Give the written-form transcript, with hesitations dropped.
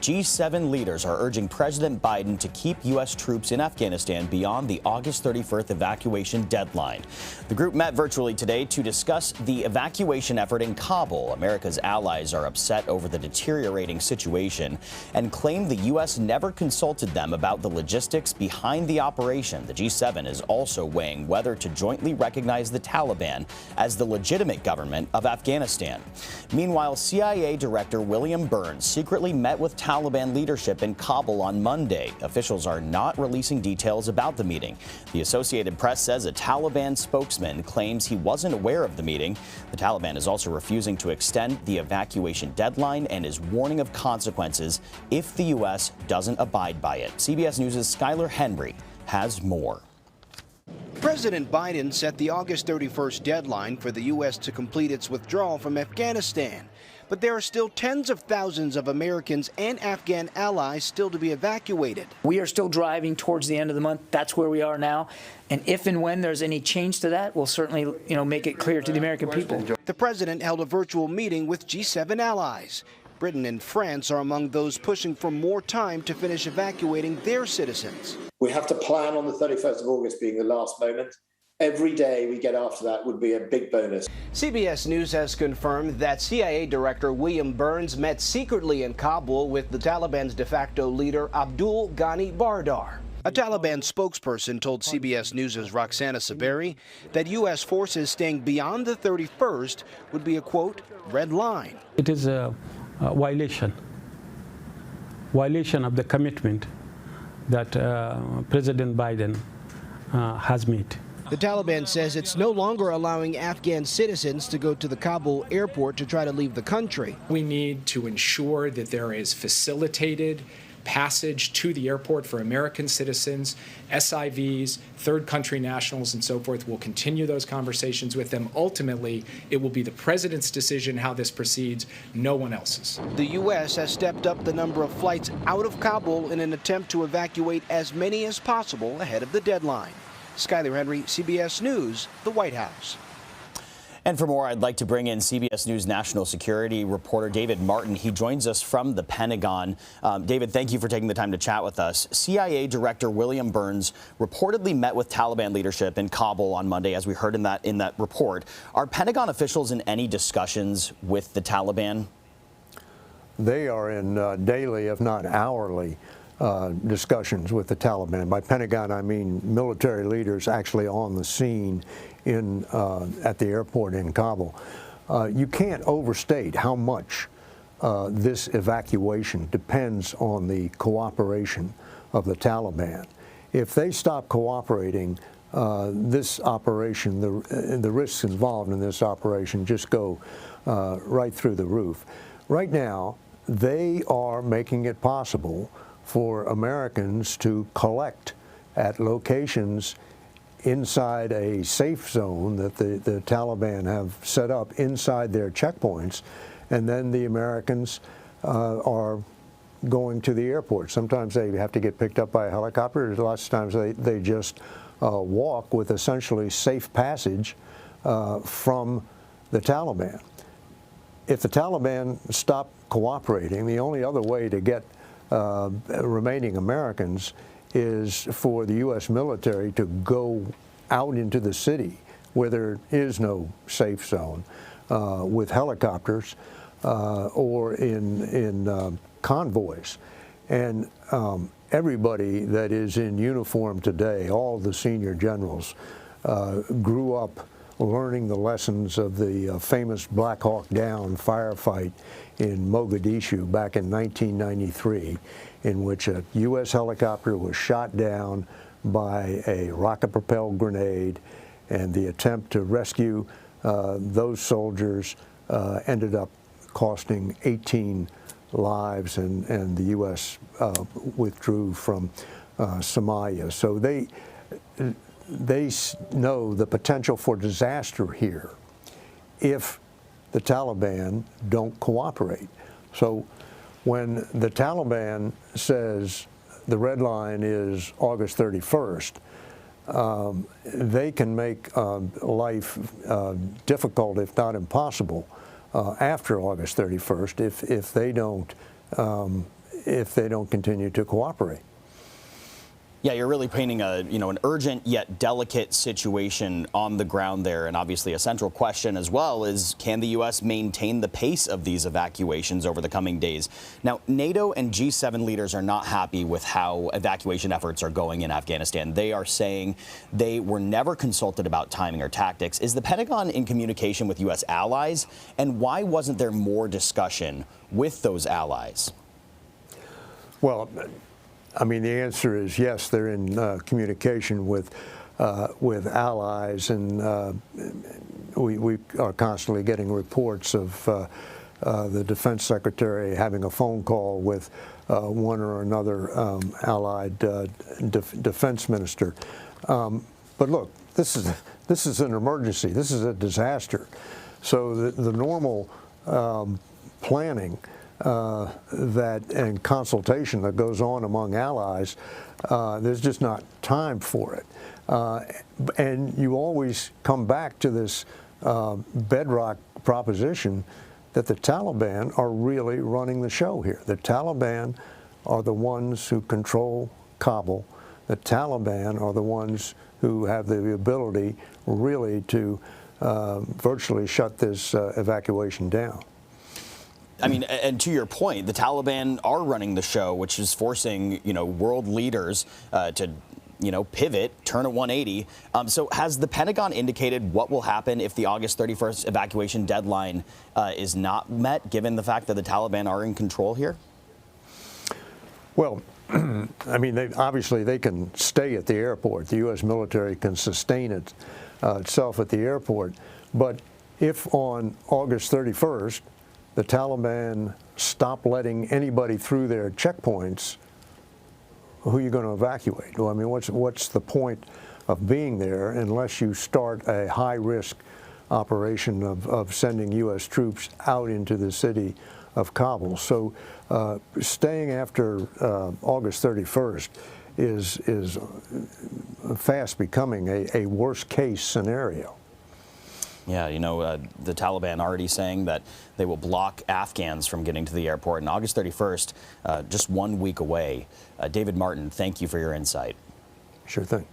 G7 leaders are urging President Biden to keep U.S. troops in Afghanistan beyond the August 31st evacuation deadline. The group met virtually today to discuss the evacuation effort in Kabul. America's allies are upset over the deteriorating situation and claim the U.S. never consulted them about the logistics behind the operation. The G7 is also weighing whether to jointly recognize the Taliban as the legitimate government of Afghanistan. Meanwhile, CIA Director William Burns secretly met with Taliban leadership in Kabul on Monday. Officials are not releasing details about the meeting. The Associated Press says a Taliban spokesman claims he wasn't aware of the meeting. The Taliban is also refusing to extend the evacuation deadline and is warning of consequences if the U.S. doesn't abide by it. CBS News' Skyler Henry has more. President Biden set the August 31st deadline for the U.S. to complete its withdrawal from Afghanistan. But there are still tens of thousands of Americans and Afghan allies still to be evacuated. We are still driving towards the end of the month. That's where we are now. And if and when there's any change to that, we'll certainly, make it clear to the American people. The president held a virtual meeting with G7 allies. Britain and France are among those pushing for more time to finish evacuating their citizens. We have to plan on the 31st of August being the last moment. Every day we get after that would be a big bonus. CBS News has confirmed that CIA Director William Burns met secretly in Kabul with the Taliban's de facto leader Abdul Ghani Baradar. A Taliban spokesperson told CBS News' Roxana Saberi that U.S. forces staying beyond the 31st would be a, quote, red line. It is a violation of the commitment that President Biden has made. The Taliban says it's no longer allowing Afghan citizens to go to the Kabul airport to try to leave the country. We need to ensure that there is facilitated passage to the airport for American citizens, SIVs, third country nationals, and so forth. We'll continue those conversations with them. Ultimately, it will be the president's decision how this proceeds, no one else's. The U.S. has stepped up the number of flights out of Kabul in an attempt to evacuate as many as possible ahead of the deadline. Skyler Henry, CBS News, the White House. And for more, I'd like to bring in CBS News national security reporter David Martin. He joins us from the Pentagon. David, thank you for taking the time to chat with us. CIA Director William Burns reportedly met with Taliban leadership in Kabul on Monday, as we heard in that report. Are Pentagon officials in any discussions with the Taliban? They are in daily, if not hourly, discussions with the Taliban. By Pentagon, I mean military leaders actually on the scene at the airport in Kabul. You can't overstate how much this evacuation depends on the cooperation of the Taliban. If they stop cooperating, this operation, the risks involved in this operation just go right through the roof. Right now, they are making it possible for Americans to collect at locations inside a safe zone that the Taliban have set up inside their checkpoints, and then the Americans are going to the airport. Sometimes they have to get picked up by a helicopter. Lots of times they just walk with essentially safe passage from the Taliban. If the Taliban stop cooperating, the only other way to get remaining Americans is for the U.S. military to go out into the city where there is no safe zone with helicopters or in convoys. And everybody that is in uniform today, all the senior generals, grew up learning the lessons of the famous Black Hawk Down firefight in Mogadishu back in 1993, in which a U.S. helicopter was shot down by a rocket-propelled grenade, and the attempt to rescue those soldiers ended up costing 18 lives, and the U.S. withdrew from Somalia. So they know the potential for disaster here if the Taliban don't cooperate. So when the Taliban says the red line is August 31st, they can make life difficult, if not impossible, after August 31st if they don't if they don't continue to cooperate. Yeah, you're really painting a, an urgent yet delicate situation on the ground there. And obviously a central question as well is, can the U.S. maintain the pace of these evacuations over the coming days? Now, NATO and G7 leaders are not happy with how evacuation efforts are going in Afghanistan. They are saying they were never consulted about timing or tactics. Is the Pentagon in communication with U.S. allies? And why wasn't there more discussion with those allies? Well, I mean, the answer is yes, they're in communication with allies, and we are constantly getting reports of the Defense Secretary having a phone call with one or another allied defense minister. But look, this is an emergency. This is a disaster. So the normal planning and consultation that goes on among allies, there's just not time for it. And you always come back to this bedrock proposition that the Taliban are really running the show here. The Taliban are the ones who control Kabul. The Taliban are the ones who have the ability really to virtually shut this evacuation down. I mean, and to your point, the Taliban are running the show, which is forcing, world leaders to, pivot, turn a 180. So has the Pentagon indicated what will happen if the August 31st evacuation deadline is not met, given the fact that the Taliban are in control here? Well, I mean, obviously they can stay at the airport. The U.S. military can sustain itself at the airport. But if on August 31st, the Taliban stop letting anybody through their checkpoints, who are you going to evacuate? Well, I mean, what's the point of being there unless you start a high-risk operation of sending U.S. troops out into the city of Kabul? So staying after August 31st is fast becoming a worst-case scenario. Yeah, the Taliban already saying that they will block Afghans from getting to the airport. And August 31st, just 1 week away. David Martin, thank you for your insight. Sure thing.